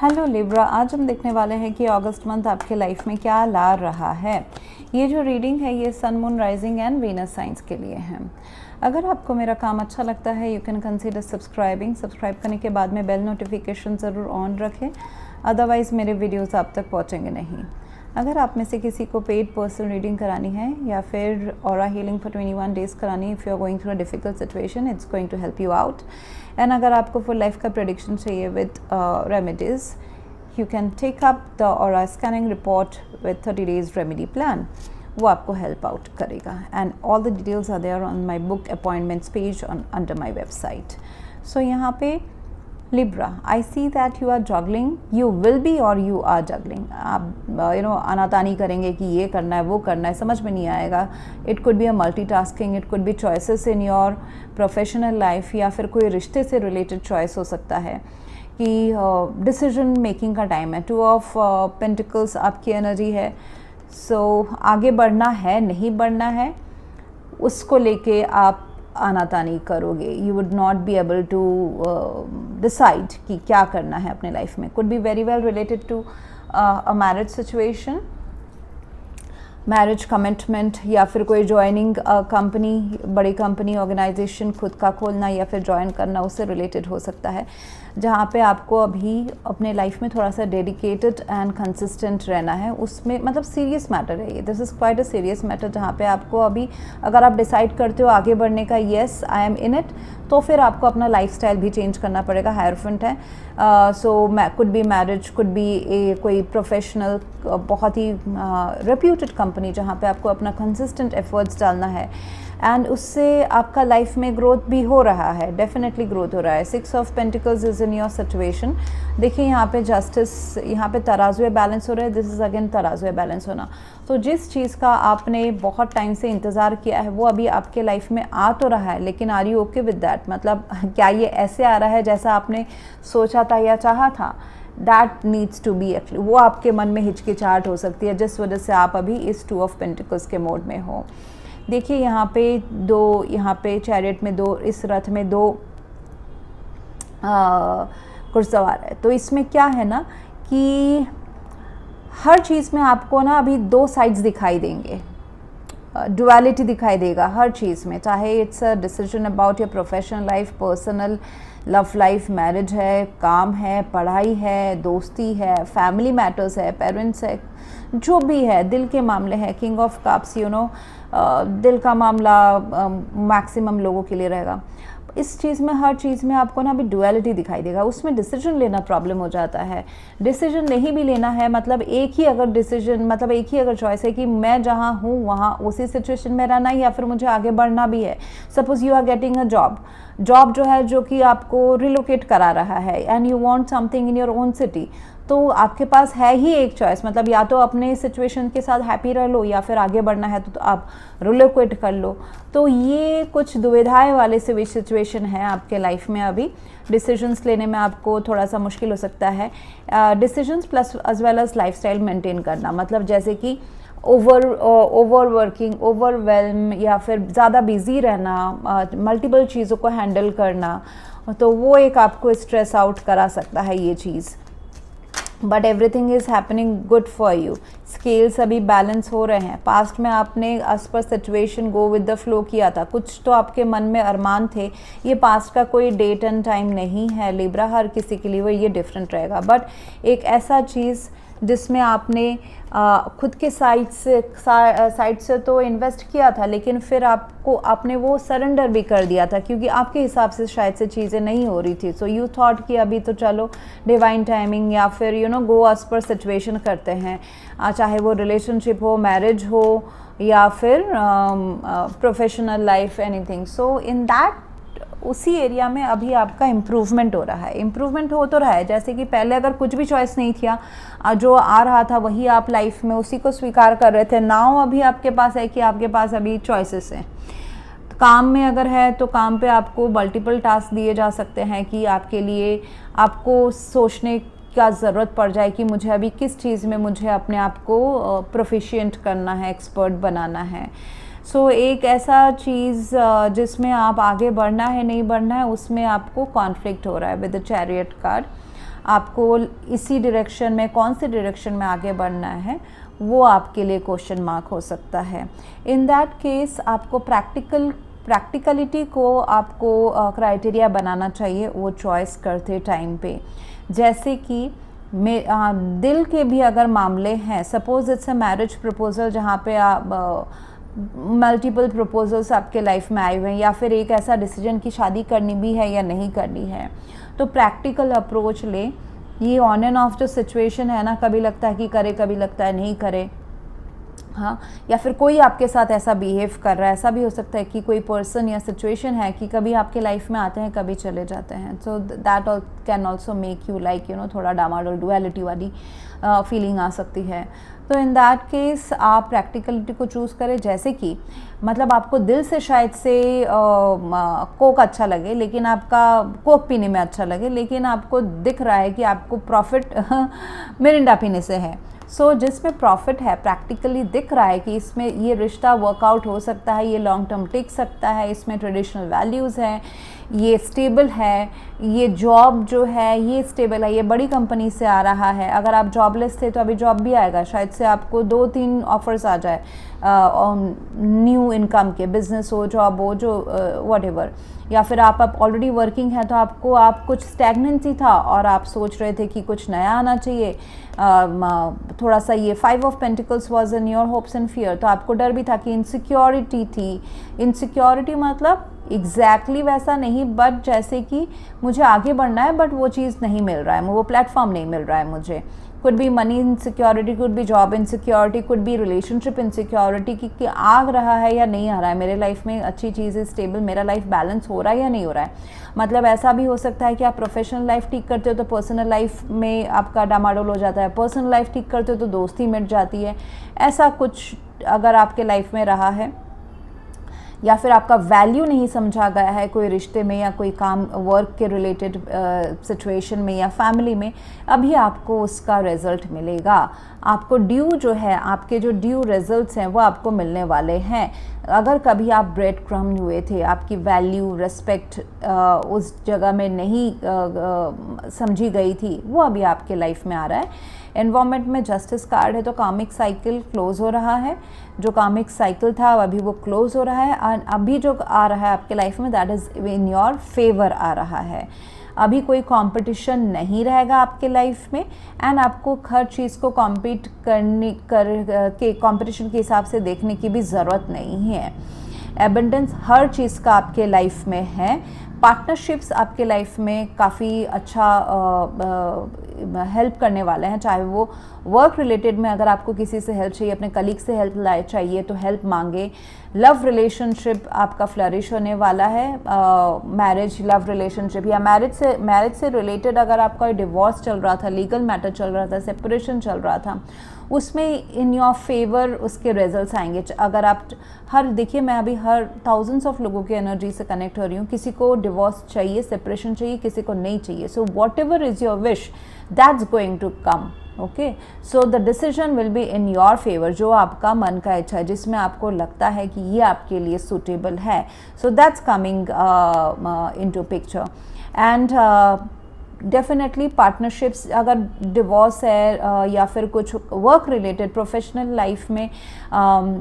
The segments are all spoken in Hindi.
हेलो लिब्रा, आज हम देखने वाले हैं कि अगस्त मंथ आपके लाइफ में क्या ला रहा है। ये जो रीडिंग है ये sun, moon, rising and Venus science के लिए है। अगर आपको मेरा काम अच्छा लगता है यू कैन कंसीडर सब्सक्राइब करने के बाद में बेल नोटिफिकेशन ज़रूर ऑन रखें, अदरवाइज़ मेरे वीडियोस आप तक पहुंचेंगे नहीं। अगर आप में से किसी को पेड पर्सनल रीडिंग करानी है या फिर ऑरा हीलिंग फॉर 21 डेज़ करानी, if you are going through a difficult situation it's going to help you out. And अगर आपको फुल लाइफ का प्रेडिक्शन चाहिए with remedies, you can take up the aura scanning report with 30 days remedy plan, वो आपको हेल्प आउट करेगा। And all the details are there on my book appointments page on under my website. So यहाँ पे Libra, I see that you are juggling, you will be or you are juggling. आप आनातानी करेंगे कि ये करना है वो करना है, समझ में नहीं आएगा। It could be a multitasking, it could be choices in your professional life, या फिर कोई रिश्ते से related choice हो सकता है कि decision making का टाइम है। 2 of Pentacles आपकी एनर्जी है। So आगे बढ़ना है नहीं बढ़ना है उसको लेके आप आनातानी करोगे। You would not be able to decide कि क्या करना है अपने लाइफ में। Could be very well related to a marriage situation, marriage commitment, या फिर कोई ज्वाइनिंग कंपनी, बड़ी कंपनी, ऑर्गेनाइजेशन, खुद का खोलना या फिर ज्वाइन करना, उससे रिलेटेड हो सकता है, जहाँ पे आपको अभी अपने लाइफ में थोड़ा सा डेडिकेटेड एंड कंसिस्टेंट रहना है। उसमें मतलब सीरियस मैटर है ये, this is quite a serious matter, जहाँ पे आपको अभी अगर आप डिसाइड करते हो आगे बढ़ने का, yes I am in it, तो फिर आपको अपना लाइफस्टाइल भी चेंज करना पड़ेगा। हायरफेंट है, so could be marriage, could be कोई प्रोफेशनल, बहुत ही रेप्यूटेड कंपनी जहाँ पे आपको अपना कंसिस्टेंट एफर्ट्स डालना है एंड उससे आपका लाइफ में ग्रोथ भी हो रहा है, डेफिनेटली ग्रोथ हो रहा है। 6 of pentacles is in your situation. देखिए यहाँ पे जस्टिस, यहाँ पे तराजुए बैलेंस हो रहे हैं, दिस इज़ अगेन तराजुए बैलेंस होना। तो जिस चीज़ का आपने बहुत टाइम से इंतज़ार किया है वो अभी आपके लाइफ में आ तो रहा है, लेकिन are you okay with that? मतलब क्या ये ऐसे आ रहा है जैसा आपने सोचा था या चाहा था? That needs to be actually, वो आपके मन में हिचकिचाहट हो सकती है जिस वजह से आप अभी इस 2 ऑफ पेंटिकल्स के मोड में हो। देखिए यहाँ पे 2, यहाँ पे चैरियट में 2, इस रथ में 2 घुड़सवार है। तो इसमें क्या है ना कि हर चीज़ में आपको ना अभी 2 साइड्स दिखाई देंगे, डुअलिटी दिखाई देगा हर चीज़ में, चाहे it's a decision about your professional life, personal love life, marriage है, काम है, पढ़ाई है, दोस्ती है, फैमिली मैटर्स है, पेरेंट्स है, जो भी है, दिल के मामले हैं। किंग ऑफ कप्स, दिल का मामला मैक्सिमम लोगों के लिए रहेगा। इस चीज़ में, हर चीज़ में आपको ना अभी डुअलिटी दिखाई देगा। उसमें डिसीजन लेना प्रॉब्लम हो जाता है। डिसीजन नहीं भी लेना है, मतलब एक ही अगर डिसीजन, मतलब एक ही अगर चॉइस है कि मैं जहाँ हूँ वहाँ उसी सिचुएशन में रहना है या फिर मुझे आगे बढ़ना भी है। Suppose you are getting a job जो है जो कि आपको रिलोकेट करा रहा है and you want something in your own city, तो आपके पास है ही एक चॉइस, मतलब या तो अपने सिचुएशन के साथ हैप्पी रह लो या फिर आगे बढ़ना है तो आप रिलोकेट कर लो। तो ये कुछ दुविधाएं वाले सिचुएशन है आपके लाइफ में। अभी डिसीजंस लेने में आपको थोड़ा सा मुश्किल हो सकता है। Decisions plus as well as lifestyle maintain करना, मतलब जैसे कि ओवर वर्किंग, ओवरवेल्म, या फिर ज़्यादा बिजी रहना, मल्टीपल चीज़ों को हैंडल करना, तो वो एक आपको स्ट्रेस आउट करा सकता है ये चीज़। But everything is happening good for you. Scales अभी बैलेंस हो रहे हैं। पास्ट में आपने एज पर situation go with the flow किया था, कुछ तो आपके मन में अरमान थे। ये पास्ट का कोई डेट एंड टाइम नहीं है लिब्रा, हर किसी के लिए वो ये डिफरेंट रहेगा। बट एक ऐसा चीज़ जिसमें आपने खुद के साइड से तो इन्वेस्ट किया था, लेकिन फिर आपने वो सरेंडर भी कर दिया था क्योंकि आपके हिसाब से शायद से चीज़ें नहीं हो रही थी। सो यू थॉट कि अभी तो चलो डिवाइन टाइमिंग या फिर गो एज पर सिचुएशन करते हैं, चाहे वो रिलेशनशिप हो, मैरिज हो या फिर professional life, anything. So in that, उसी एरिया में अभी आपका इम्प्रूवमेंट हो रहा है। इम्प्रूवमेंट हो तो रहा है, जैसे कि पहले अगर कुछ भी चॉइस नहीं था, जो आ रहा था वही आप लाइफ में उसी को स्वीकार कर रहे थे। नाउ अभी आपके पास है कि आपके पास अभी चॉइसेस हैं। काम में अगर है तो काम पे आपको मल्टीपल टास्क दिए जा सकते हैं कि आपके लिए आपको सोचने का ज़रूरत पड़ जाए कि मुझे अभी किस चीज़ में मुझे अपने आप को प्रोफिशिएंट करना है, एक्सपर्ट बनाना है। सो एक ऐसा चीज़ जिसमें आप आगे बढ़ना है नहीं बढ़ना है, उसमें आपको कॉन्फ्लिक्ट हो रहा है विद द चैरियट कार्ड। आपको इसी डायरेक्शन में, कौन सी डायरेक्शन में आगे बढ़ना है, वो आपके लिए क्वेश्चन मार्क हो सकता है। इन दैट केस आपको प्रैक्टिकलिटी को आपको क्राइटेरिया बनाना चाहिए वो चॉइस करते टाइम पे। जैसे कि दिल के भी अगर मामले हैं, suppose it's a marriage proposal जहाँ पे आप मल्टीपल प्रपोजल्स आपके लाइफ में आए हुए हैं, या फिर एक ऐसा डिसीजन कि शादी करनी भी है या नहीं करनी है, तो प्रैक्टिकल अप्रोच ले। ये ऑन एंड ऑफ जो सिचुएशन है ना, कभी लगता है कि करे, कभी लगता है नहीं करे, हाँ, या फिर कोई आपके साथ ऐसा बिहेव कर रहा है। ऐसा भी हो सकता है कि कोई पर्सन या सिचुएशन है कि कभी आपके लाइफ में आते हैं, कभी चले जाते हैं। So that can also make you like थोड़ा डामाडोल, डुअलिटी वाली फीलिंग आ सकती है। तो इन दैट केस आप प्रैक्टिकलिटी को चूज़ करें। जैसे कि मतलब आपको दिल से शायद से कोक अच्छा लगे, लेकिन आपका कोक पीने में अच्छा लगे, लेकिन आपको दिख रहा है कि आपको प्रॉफिट मिरिंडा पीने से है। सो जिसमें प्रॉफिट है, प्रैक्टिकली दिख रहा है कि इसमें ये रिश्ता वर्कआउट हो सकता है, ये लॉन्ग टर्म टिक सकता है, इसमें ट्रेडिशनल वैल्यूज़ हैं, ये स्टेबल है, ये जॉब जो है ये स्टेबल है, ये बड़ी कंपनी से आ रहा है। अगर आप जॉबलेस थे तो अभी जॉब भी आएगा, शायद से आपको 2-3 ऑफर्स आ जाए न्यू इनकम के, बिजनेस हो, जॉब हो, जो व्हाटएवर। या फिर आप ऑलरेडी वर्किंग है तो आप कुछ स्टैग्नेंसी था और आप सोच रहे थे कि कुछ नया आना चाहिए। थोड़ा सा ये 5 of pentacles was in your hopes and fear, तो आपको डर भी था कि इनसिक्योरिटी थी। इनसिक्योरिटी मतलब एग्जैक्टली वैसा नहीं, बट जैसे कि मुझे आगे बढ़ना है बट वो चीज़ नहीं मिल रहा है, वो प्लेटफॉर्म नहीं मिल रहा है मुझे। Could be money insecurity, could be job insecurity, could be relationship insecurity कि आ रहा है या नहीं आ रहा है मेरे लाइफ में, अच्छी चीज़ें स्टेबल, मेरा लाइफ बैलेंस हो रहा है या नहीं हो रहा है। मतलब ऐसा भी हो सकता है कि आप प्रोफेशनल लाइफ ठीक करते हो तो पर्सनल लाइफ में आपका डामाडोल हो जाता है, पर्सनल लाइफ ठीक करते हो तो दोस्ती मिट जाती है। ऐसा कुछ अगर आपके लाइफ में रहा है, या फिर आपका वैल्यू नहीं समझा गया है कोई रिश्ते में या कोई काम, वर्क के रिलेटेड सिचुएशन में या फैमिली में, अभी आपको उसका रिजल्ट मिलेगा। आपको ड्यू जो है, आपके जो ड्यू रिजल्ट्स हैं वो आपको मिलने वाले हैं। अगर कभी आप ब्रेड क्रम्ब हुए थे, आपकी वैल्यू, रिस्पेक्ट उस जगह में नहीं समझी गई थी, वो अभी आपके लाइफ में आ रहा है। एनवायरमेंट में जस्टिस कार्ड है तो कामिक साइकिल क्लोज हो रहा है। जो कामिक साइकिल था अभी वो क्लोज हो रहा है, और अभी जो आ रहा है आपके लाइफ में that is in your favour आ रहा है। अभी कोई कंपटीशन नहीं रहेगा आपके लाइफ में, एंड आपको हर चीज़ को कॉम्पीट के कंपटीशन के हिसाब से देखने की भी ज़रूरत नहीं है। एबंडेंस हर चीज़ का आपके लाइफ में है। पार्टनरशिप्स आपके लाइफ में काफ़ी अच्छा हेल्प करने वाले हैं, चाहे वो वर्क रिलेटेड में, अगर आपको किसी से हेल्प चाहिए, अपने कलीग से हेल्प चाहिए तो हेल्प मांगे। लव रिलेशनशिप आपका फ्लरिश होने वाला है। मैरिज, लव रिलेशनशिप या मैरिज से रिलेटेड अगर आपका डिवोर्स चल रहा था, लीगल मैटर चल रहा था, सेपरेशन चल रहा था, उसमें इन योर फेवर उसके रिजल्ट्स आएंगे। अगर आप देखिए, मैं अभी हर थाउजेंड्स ऑफ लोगों की एनर्जी से कनेक्ट हो रही हूँ। किसी को डिवोर्स चाहिए, सेपरेशन चाहिए, किसी को नहीं चाहिए। So whatever is your wish, that's going to come. Okay, so the decision will be in your favour. जो आपका मन का इच्छा है, जिसमें आपको लगता है कि ये आपके लिए सूटेबल है, so that's coming into picture. And definitely partnerships, अगर डिवोर्स है या फिर कुछ वर्क रिलेटेड प्रोफेशनल लाइफ में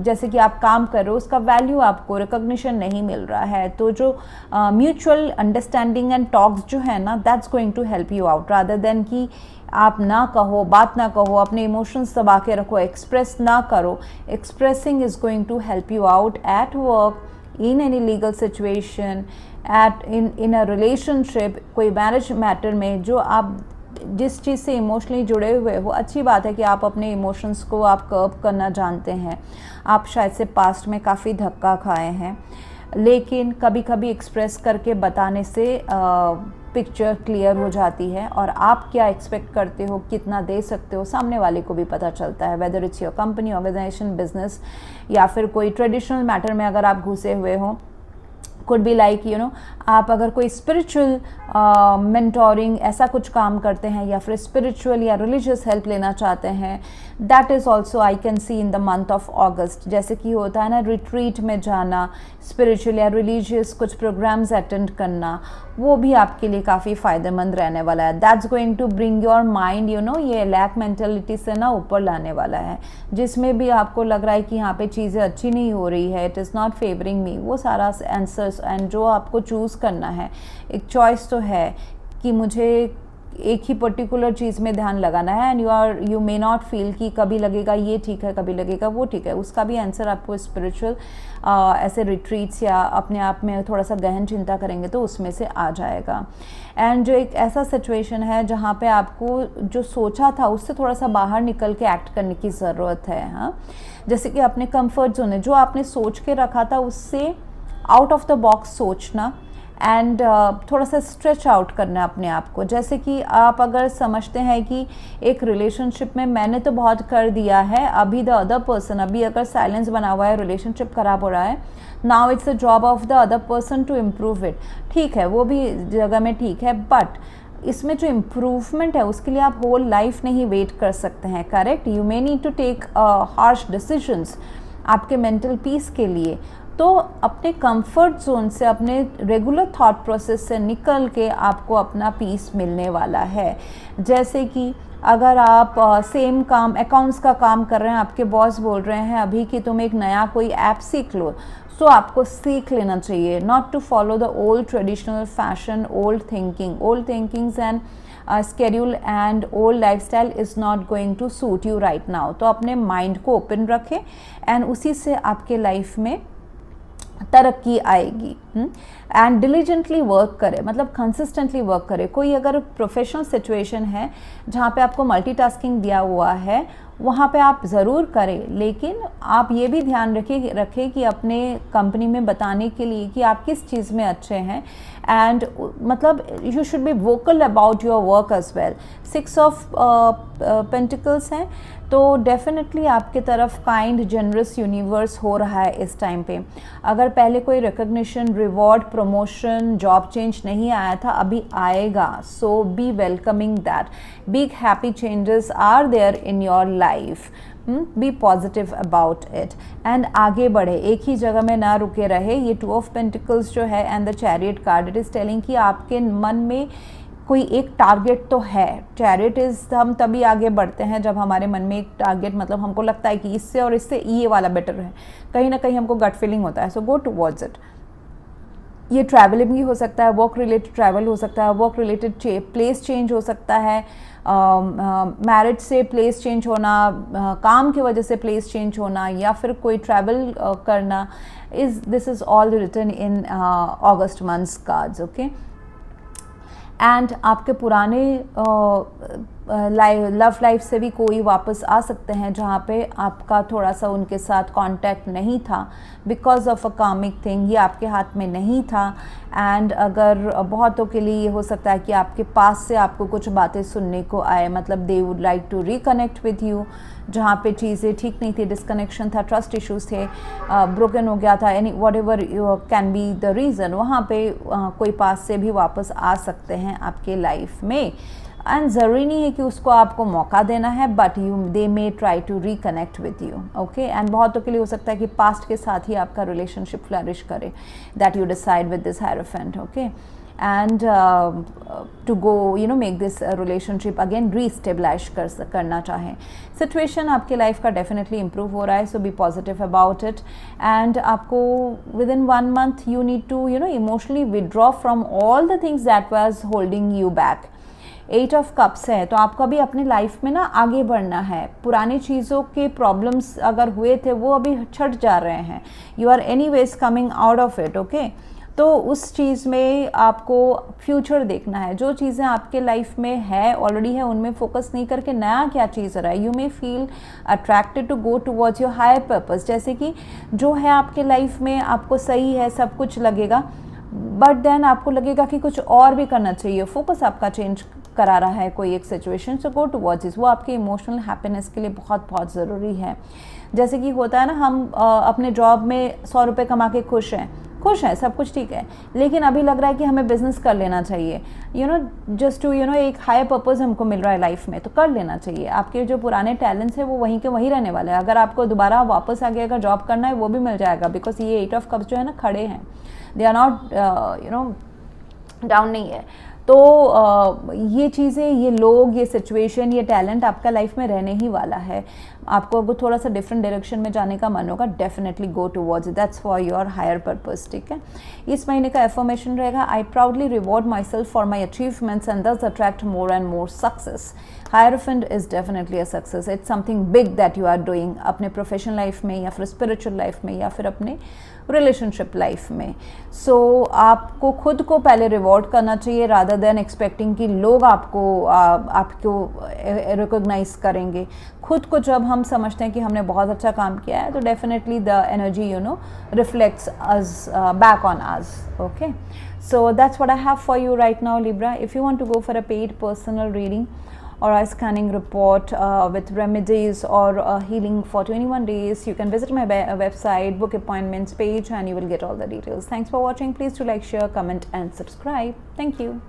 जैसे कि आप काम कर रहे हो, उसका वैल्यू आपको रिकॉग्निशन नहीं मिल रहा है, तो जो म्यूचुअल अंडरस्टैंडिंग एंड टॉक्स जो है ना, that's going to help you out, rather than कि आप ना कहो, बात ना कहो, अपने इमोशंस दबा के रखो, एक्सप्रेस ना करो। Expressing is going to help you out at work, in any legal situation, in a relationship, कोई मैरिज मैटर में, जो आप जिस चीज़ से इमोशनली जुड़े हुए हो। अच्छी बात है कि आप अपने इमोशंस को आप कर्ब करना जानते हैं। आप शायद से पास्ट में काफ़ी धक्का खाए हैं, लेकिन कभी कभी एक्सप्रेस करके बताने से पिक्चर क्लियर हो जाती है, और आप क्या एक्सपेक्ट करते हो, कितना दे सकते हो, सामने वाले को भी पता चलता है। Whether it's your company, organization, business, या फिर कोई ट्रेडिशनल मैटर में अगर आप घुसे हुए हो, कुड बी लाइक आप अगर कोई स्पिरिचुअल मेंटोरिंग ऐसा कुछ काम करते हैं, या फिर स्पिरिचुअल या रिलीजियस हेल्प लेना चाहते हैं, that is also I can see in the month of अगस्त। जैसे कि होता है ना, रिट्रीट में जाना, स्पिरिचुअल या रिलीजियस कुछ प्रोग्राम्स अटेंड करना, वो भी आपके लिए काफ़ी फ़ायदेमंद रहने वाला है। That's going to bring your mind ये लैक मेंटेलिटी से ना ऊपर लाने वाला है। जिसमें भी आपको लग रहा है कि यहाँ पे चीज़ें अच्छी नहीं हो रही है, इट इज़ नॉट फेवरिंग मी, वो सारा आंसर्स एंड जो आपको चूज़ करना है, एक चॉइस तो है कि मुझे एक ही पर्टिकुलर चीज़ में ध्यान लगाना है। And you may not feel कि कभी लगेगा ये ठीक है, कभी लगेगा वो ठीक है। उसका भी आंसर आपको स्पिरिचुअल ऐसे रिट्रीट्स या अपने आप में थोड़ा सा गहन चिंता करेंगे तो उसमें से आ जाएगा। एंड जो एक ऐसा सिचुएशन है जहाँ पे आपको जो सोचा था उससे थोड़ा सा बाहर निकल के एक्ट करने की ज़रूरत है। हाँ, जैसे कि अपने कंफर्ट जोन है, जो आपने सोच के रखा था उससे आउट ऑफ द बॉक्स सोचना एंड थोड़ा सा स्ट्रेच आउट करना अपने आप को। जैसे कि आप अगर समझते हैं कि एक रिलेशनशिप में मैंने तो बहुत कर दिया है, अभी द अदर पर्सन, अभी अगर साइलेंस बना हुआ है, रिलेशनशिप खराब हो रहा है, now it's the job of the other person to improve it. ठीक है, वो भी जगह में ठीक है, बट इसमें जो इम्प्रूवमेंट है उसके लिए आप होल लाइफ नहीं वेट कर सकते हैं। Correct, you may need to take harsh decisions आपके मेंटल पीस के लिए। तो अपने कंफर्ट जोन से, अपने रेगुलर थॉट प्रोसेस से निकल के आपको अपना पीस मिलने वाला है। जैसे कि अगर आप सेम काम, अकाउंट्स का काम कर रहे हैं, आपके बॉस बोल रहे हैं अभी कि तुम एक नया कोई ऐप सीख लो, सो आपको सीख लेना चाहिए। Not to follow the old traditional fashion, old thinkings and schedule and old lifestyle is not going to suit you right now। तो अपने माइंड को ओपन रखें एंड उसी से आपके लाइफ में तरक्की आएगी। एंड डिलीजेंटली वर्क करें, मतलब कंसिस्टेंटली वर्क करें। कोई अगर प्रोफेशनल सिचुएशन है जहाँ पे आपको मल्टीटास्किंग दिया हुआ है, वहाँ पे आप ज़रूर करें, लेकिन आप ये भी ध्यान रखें कि अपने कंपनी में बताने के लिए कि आप किस चीज़ में अच्छे हैं। एंड मतलब you should be vocal about your work as well. 6 of pentacles हैं, तो डेफिनेटली आपके तरफ काइंड जनरस यूनिवर्स हो रहा है इस टाइम पे। अगर पहले कोई recognition, reward, promotion, job change नहीं आया था, अभी आएगा। So be welcoming that. Big happy changes are there in your life. Be positive about it and आगे बढ़े, एक ही जगह में ना रुके रहे। ये 2 ऑफ पेंटिकल्स जो है and the chariot card, it is telling कि आपके मन में कोई एक टारगेट तो है। चैरियट इज़, हम तभी आगे बढ़ते हैं जब हमारे मन में एक टारगेट, मतलब हमको लगता है कि इससे और इससे ये वाला बेटर है, कहीं ना कहीं हमको गट फीलिंग होता है। सो गो टुवर्ड्स इट। ये ट्रैवलिंग भी हो सकता है, वर्क रिलेटेड ट्रैवल हो सकता है, वर्क रिलेटेड प्लेस चेंज हो सकता है, मैरिज से प्लेस चेंज होना, काम की वजह से प्लेस चेंज होना, या फिर कोई ट्रैवल करना। This is all written in August months cards. Okay, and आपके पुराने लव लाइफ से भी कोई वापस आ सकते हैं जहाँ पे आपका थोड़ा सा उनके साथ कांटेक्ट नहीं था बिकॉज ऑफ अ कार्मिक थिंग, ये आपके हाथ में नहीं था। एंड अगर बहुतों के लिए ये हो सकता है कि आपके पास से आपको कुछ बातें सुनने को आए, मतलब they would like to reconnect with you, जहाँ पे चीज़ें ठीक नहीं थी, डिस्कनेक्शन था, ट्रस्ट इश्यूज थे, ब्रोकन हो गया था, any what ever can be the reason, वहाँ पे कोई पास से भी वापस आ सकते हैं आपके लाइफ में। एंड ज़रूरी नहीं है कि उसको आपको मौका देना है, but they may try to reconnect with you. Okay, and बहुतों के लिए हो सकता है कि पास्ट के साथ ही आपका रिलेशनशिप फ्लरिश करे, that you decide with this hierophant. Okay, and to go make this relationship again re-stabilize करना चाहें। सिचुएशन आपके लाइफ का डेफिनेटली इम्प्रूव हो रहा है, so be positive about it. And आपको within 1 month you need to emotionally withdraw from all the things that was holding you back. 8 of cups है, तो आपको अभी अपनी लाइफ में ना आगे बढ़ना है। पुरानी चीज़ों के प्रॉब्लम्स अगर हुए थे वो अभी छट जा रहे हैं, you are anyways coming out of it. Okay, तो उस चीज़ में आपको फ्यूचर देखना है। जो चीज़ें आपके लाइफ में है, ऑलरेडी है, उनमें फोकस नहीं करके नया क्या चीज़ रहा है। You may feel attracted to go towards your higher purpose. जैसे कि जो है आपके लाइफ में आपको सही है, सब कुछ लगेगा, बट देन आपको लगेगा कि कुछ और भी करना चाहिए। फोकस आपका चेंज करा रहा है कोई एक situation, so go towards it. वो आपके इमोशनल हैप्पीनेस के लिए बहुत बहुत ज़रूरी है। जैसे कि होता है ना, हम अपने जॉब में 100 रुपये कमा के खुश हैं, सब कुछ ठीक है, लेकिन अभी लग रहा है कि हमें बिजनेस कर लेना चाहिए, जस्ट टू एक हायर पर्पस हमको मिल रहा है लाइफ में, तो कर लेना चाहिए। आपके जो पुराने टैलेंट्स हैं वो वहीं के वहीं रहने वाले हैं। अगर आपको दोबारा वापस आगे अगर जॉब करना है वो भी मिल जाएगा, बिकॉज ये 8 ऑफ कप्स जो है ना खड़े हैं, दे आर नॉट डाउन नहीं है। तो ये चीज़ें, ये लोग, ये सिचुएशन, ये टैलेंट आपका लाइफ में रहने ही वाला है। आपको अगर थोड़ा सा डिफरेंट डायरेक्शन में जाने का मन होगा, definitely go towards, that's for your higher purpose, ठीक है। इस महीने का एफर्मेशन रहेगा, I proudly reward myself for my achievements and thus attract more and more success. Hierophant is definitely a success, it's something big that you are doing अपने प्रोफेशनल लाइफ में, या फिर स्पिरिचुअल लाइफ में, या फिर अपने रिलेशनशिप लाइफ में। सो आपको खुद को पहले रिवॉर्ड करना चाहिए, रादर देन एक्सपेक्टिंग कि लोग आपको रिकॉग्नाइज करेंगे। खुद को जब हम समझते हैं कि हमने बहुत अच्छा काम किया है, तो definitely the energy reflects us back on us, okay. So that's what I have for you right now, Libra. If you want to go for a paid personal reading or a scanning report with remedies or healing for 21 days, you can visit my website, book appointments page, and you will get all the details. Thanks for watching. Please do like, share, comment and subscribe. Thank you.